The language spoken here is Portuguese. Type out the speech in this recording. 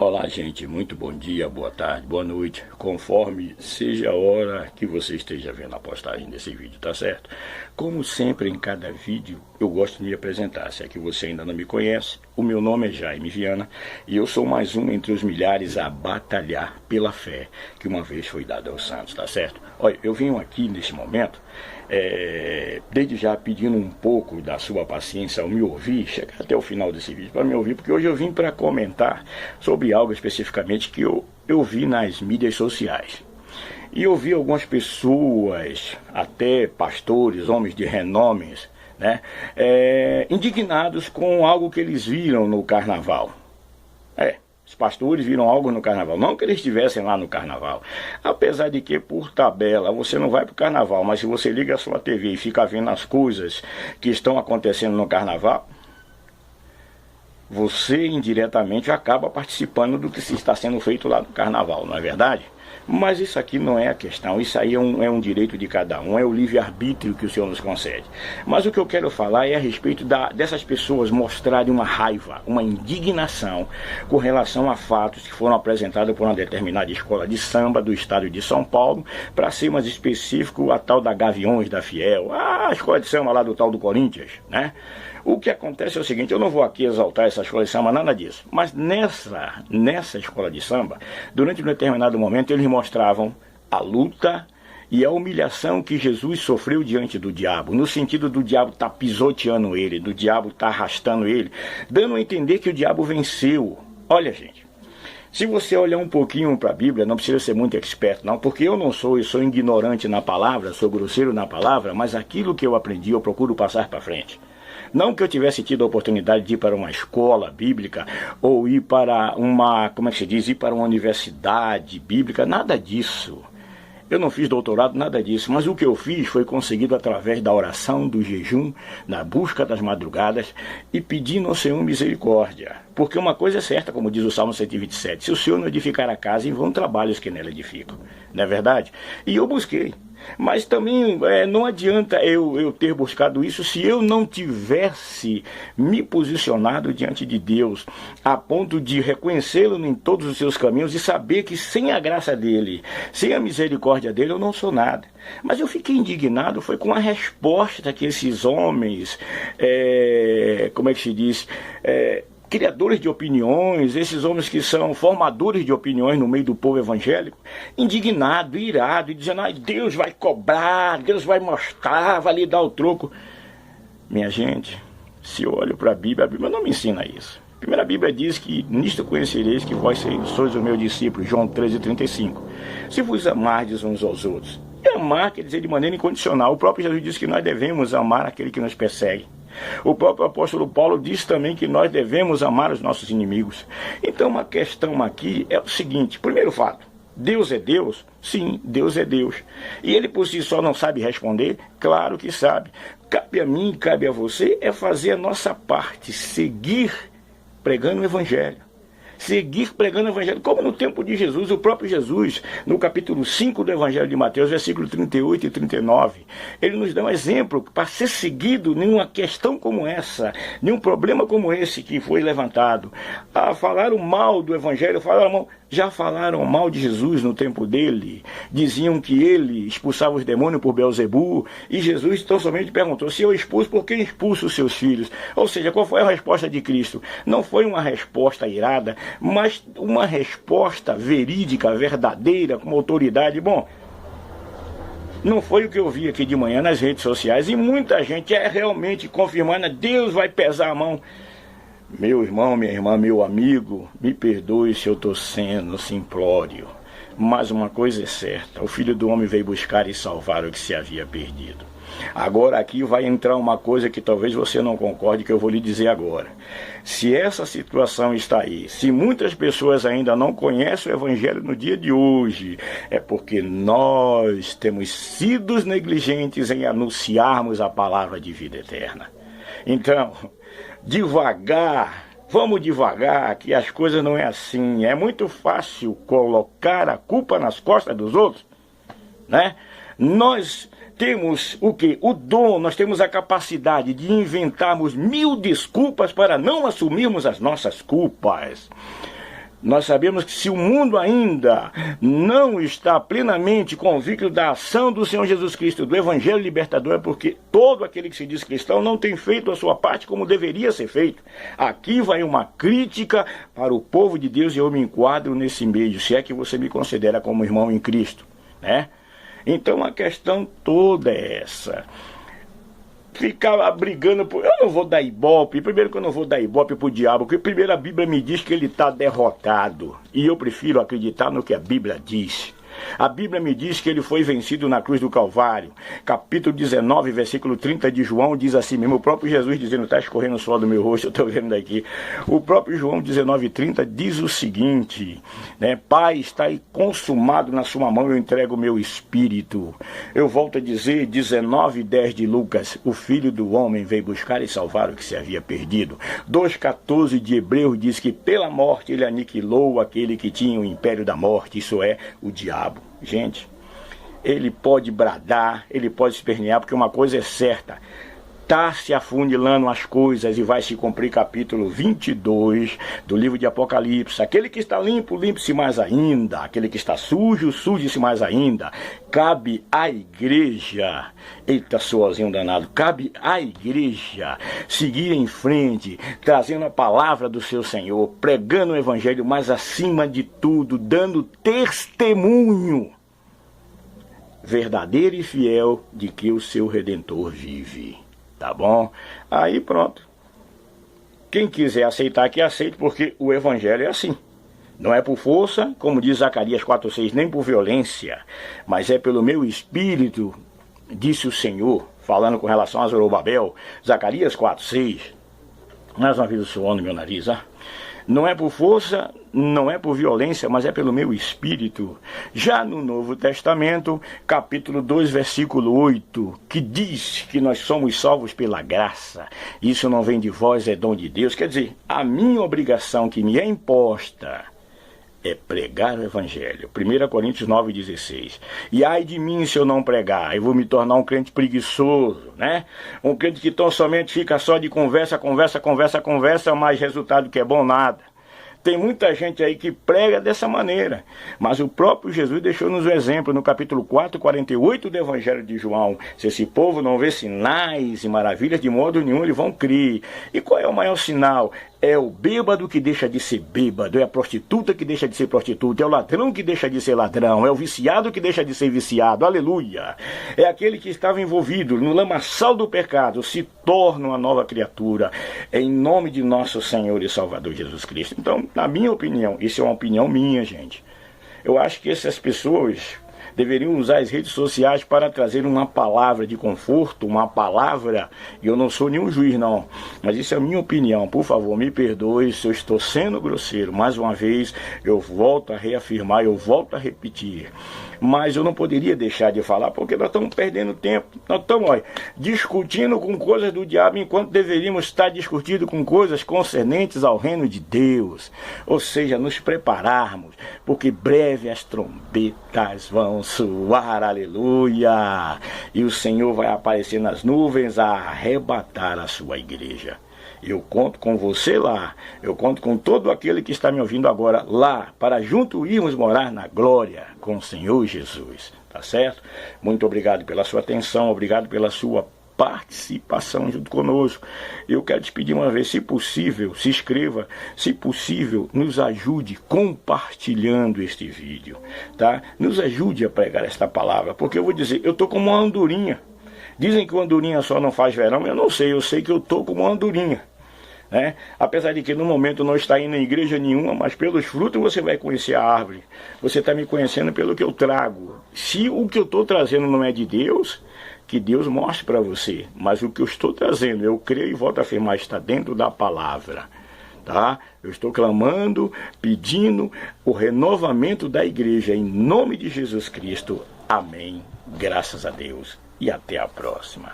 Olá, gente, muito bom dia, boa tarde, boa noite, conforme seja a hora que você esteja vendo a postagem desse vídeo, tá certo? Como sempre, em cada vídeo, eu gosto de me apresentar. Se é que você ainda não me conhece, o meu nome é Jaime Viana e eu sou mais um entre os milhares a batalhar pela fé que uma vez foi dada aos santos, tá certo? Olha, eu venho aqui nesse momento, desde já pedindo um pouco da sua paciência ao me ouvir, chegar até o final desse vídeo para me ouvir, porque hoje eu vim para comentar sobre algo especificamente que eu vi nas mídias sociais. E eu vi algumas pessoas, até pastores, homens de renomes, né, indignados com algo que eles viram no carnaval. Os pastores viram algo no carnaval, não que eles estivessem lá no carnaval, apesar de que por tabela você não vai para o carnaval, mas se você liga a sua TV e fica vendo as coisas que estão acontecendo no carnaval, você indiretamente acaba participando do que está sendo feito lá no carnaval, não é verdade? Mas isso aqui não é a questão, isso aí é um direito de cada um, é o livre-arbítrio que o Senhor nos concede. Mas o que eu quero falar é a respeito dessas pessoas mostrarem uma raiva, uma indignação com relação a fatos que foram apresentados por uma determinada escola de samba do estado de São Paulo, para ser mais específico, a tal da Gaviões da Fiel, a escola de samba lá do tal do Corinthians, né? O que acontece é o seguinte, eu não vou aqui exaltar essa escola de samba, nada disso, mas nessa escola de samba, durante um determinado momento, eles mostravam a luta e a humilhação que Jesus sofreu diante do diabo, no sentido do diabo estar pisoteando ele, do diabo estar arrastando ele, dando a entender que o diabo venceu. Olha, gente, se você olhar um pouquinho para a Bíblia, não precisa ser muito expert não, porque eu sou ignorante na palavra, sou grosseiro na palavra, mas aquilo que eu aprendi eu procuro passar para frente. Não que eu tivesse tido a oportunidade de ir para uma escola bíblica ou ir para ir para uma universidade bíblica, nada disso. Eu não fiz doutorado, nada disso, mas o que eu fiz foi conseguido através da oração, do jejum, na busca das madrugadas e pedindo ao Senhor misericórdia. Porque uma coisa é certa, como diz o Salmo 127, se o Senhor não edificar a casa, em vão trabalhos que nela edificam. Não é verdade? E eu busquei. Mas também não adianta eu ter buscado isso se eu não tivesse me posicionado diante de Deus a ponto de reconhecê-lo em todos os seus caminhos e saber que sem a graça dele, sem a misericórdia dele, eu não sou nada. Mas eu fiquei indignado foi com a resposta que esses homens, criadores de opiniões, esses homens que são formadores de opiniões no meio do povo evangélico, indignado, irado, e dizendo, Deus vai cobrar, Deus vai mostrar, vai lhe dar o troco. Minha gente, se eu olho para a Bíblia não me ensina isso. Primeiro a Bíblia diz que nisto conhecereis que vós sois os meus discípulos, João 13,35. Se vos amardes uns aos outros. E amar quer dizer de maneira incondicional. O próprio Jesus disse que nós devemos amar aquele que nos persegue. O próprio apóstolo Paulo diz também que nós devemos amar os nossos inimigos. Então uma questão aqui é o seguinte, primeiro fato, Deus é Deus? Sim, Deus é Deus. E ele por si só não sabe responder? Claro que sabe. Cabe a mim, cabe a você, é fazer a nossa parte, seguir pregando o Evangelho. Seguir pregando o Evangelho, como no tempo de Jesus, o próprio Jesus, no capítulo 5 do Evangelho de Mateus, versículo 38 e 39, ele nos dá um exemplo para ser seguido numa questão como essa, num problema como esse que foi levantado. Falaram mal do Evangelho, já falaram mal de Jesus no tempo dele, diziam que ele expulsava os demônios por Beelzebu, e Jesus tão somente perguntou, se eu expulso, por que expulso os seus filhos? Ou seja, qual foi a resposta de Cristo? Não foi uma resposta irada, mas uma resposta verídica, verdadeira, com autoridade. Bom, não foi o que eu vi aqui de manhã nas redes sociais, e muita gente realmente confirmando, Deus vai pesar a mão. Meu irmão, minha irmã, meu amigo, me perdoe se eu estou sendo simplório, mas uma coisa é certa, o Filho do Homem veio buscar e salvar o que se havia perdido. Agora aqui vai entrar uma coisa que talvez você não concorde, que eu vou lhe dizer agora. Se essa situação está aí, se muitas pessoas ainda não conhecem o Evangelho no dia de hoje, é porque nós temos sido negligentes em anunciarmos a palavra de vida eterna. Então, vamos devagar, que as coisas não é assim. É muito fácil colocar a culpa nas costas dos outros, né? Nós temos o quê? O dom, nós temos a capacidade de inventarmos 1000 desculpas para não assumirmos as nossas culpas. Nós sabemos que se o mundo ainda não está plenamente convicto da ação do Senhor Jesus Cristo, do Evangelho libertador, é porque todo aquele que se diz cristão não tem feito a sua parte como deveria ser feito. Aqui vai uma crítica para o povo de Deus e eu me enquadro nesse meio, se é que você me considera como irmão em Cristo, né? Então a questão toda é essa. Ficar brigando por... Eu não vou dar ibope. Primeiro que eu não vou dar ibope pro diabo, porque primeiro a Bíblia me diz que ele está derrotado. E eu prefiro acreditar no que a Bíblia diz. A Bíblia me diz que ele foi vencido na cruz do Calvário. Capítulo 19, versículo 30 de João diz assim mesmo. O próprio Jesus dizendo, está escorrendo o suor do meu rosto, eu estou vendo daqui. O próprio João 19:30 diz o seguinte, né? Pai, está aí consumado na sua mão, eu entrego o meu espírito. Eu volto a dizer, 19:10 de Lucas, o Filho do Homem veio buscar e salvar o que se havia perdido. 2:14 de Hebreus diz que pela morte ele aniquilou aquele que tinha o império da morte, isso é, o diabo. Gente, ele pode bradar, ele pode espernear, porque uma coisa é certa, está se afunilando as coisas e vai se cumprir capítulo 22 do livro de Apocalipse. Aquele que está limpo, limpe-se mais ainda. Aquele que está sujo, suje-se mais ainda. Cabe à igreja, eita sozinho danado, cabe à igreja seguir em frente, trazendo a palavra do seu Senhor, pregando o evangelho, mas acima de tudo, dando testemunho verdadeiro e fiel de que o seu Redentor vive. Tá bom? Aí pronto. Quem quiser aceitar que aceite, porque o evangelho é assim. Não é por força, como diz Zacarias 4:6, nem por violência, mas é pelo meu espírito, disse o Senhor, falando com relação a Zorobabel. Zacarias 4:6. Mais uma vez o suor no meu nariz, ah? Não é por força, não é por violência, mas é pelo meu espírito. Já no Novo Testamento, capítulo 2, versículo 8, que diz que nós somos salvos pela graça. Isso não vem de vós, é dom de Deus. Quer dizer, a minha obrigação que me é imposta é pregar o evangelho. 1 Coríntios 9:16. E ai de mim se eu não pregar, eu vou me tornar um crente preguiçoso, né? Um crente que tão somente fica só de conversa, mas resultado que é bom nada. Tem muita gente aí que prega dessa maneira, mas o próprio Jesus deixou-nos um exemplo no capítulo 4:48 do Evangelho de João. Se esse povo não vê sinais e maravilhas, de modo nenhum eles vão crer. E qual é o maior sinal? É o bêbado que deixa de ser bêbado, é a prostituta que deixa de ser prostituta, é o ladrão que deixa de ser ladrão, é o viciado que deixa de ser viciado, aleluia. É aquele que estava envolvido no lamaçal do pecado, se torna uma nova criatura, é em nome de nosso Senhor e Salvador Jesus Cristo. Então, na minha opinião, isso é uma opinião minha, gente, eu acho que essas pessoas deveriam usar as redes sociais para trazer uma palavra de conforto, uma palavra, e eu não sou nenhum juiz não, mas isso é a minha opinião, por favor, me perdoe se eu estou sendo grosseiro, mais uma vez, eu volto a reafirmar, eu volto a repetir, mas eu não poderia deixar de falar, porque nós estamos perdendo tempo, nós estamos discutindo com coisas do diabo, enquanto deveríamos estar discutindo com coisas concernentes ao reino de Deus, ou seja, nos prepararmos, porque breve as trombetas vão soar, aleluia, e o Senhor vai aparecer nas nuvens a arrebatar a sua igreja. Eu conto com você lá, eu conto com todo aquele que está me ouvindo agora lá, para junto irmos morar na glória com o Senhor Jesus, tá certo? Muito obrigado pela sua atenção, obrigado pela sua participação junto conosco. Eu quero te pedir uma vez, se possível, se inscreva, se possível, nos ajude compartilhando este vídeo, tá? Nos ajude a pregar esta palavra, porque eu vou dizer, eu estou como uma andorinha. Dizem que uma andorinha só não faz verão, eu não sei, eu sei que eu estou como uma andorinha, né? Apesar de que no momento não está indo em igreja nenhuma, mas pelos frutos você vai conhecer a árvore. Você está me conhecendo pelo que eu trago. Se o que eu estou trazendo não é de Deus, que Deus mostre para você, mas o que eu estou trazendo, eu creio e volto a afirmar, está dentro da palavra, tá? Eu estou clamando, pedindo o renovamento da igreja, em nome de Jesus Cristo, amém, graças a Deus, e até a próxima.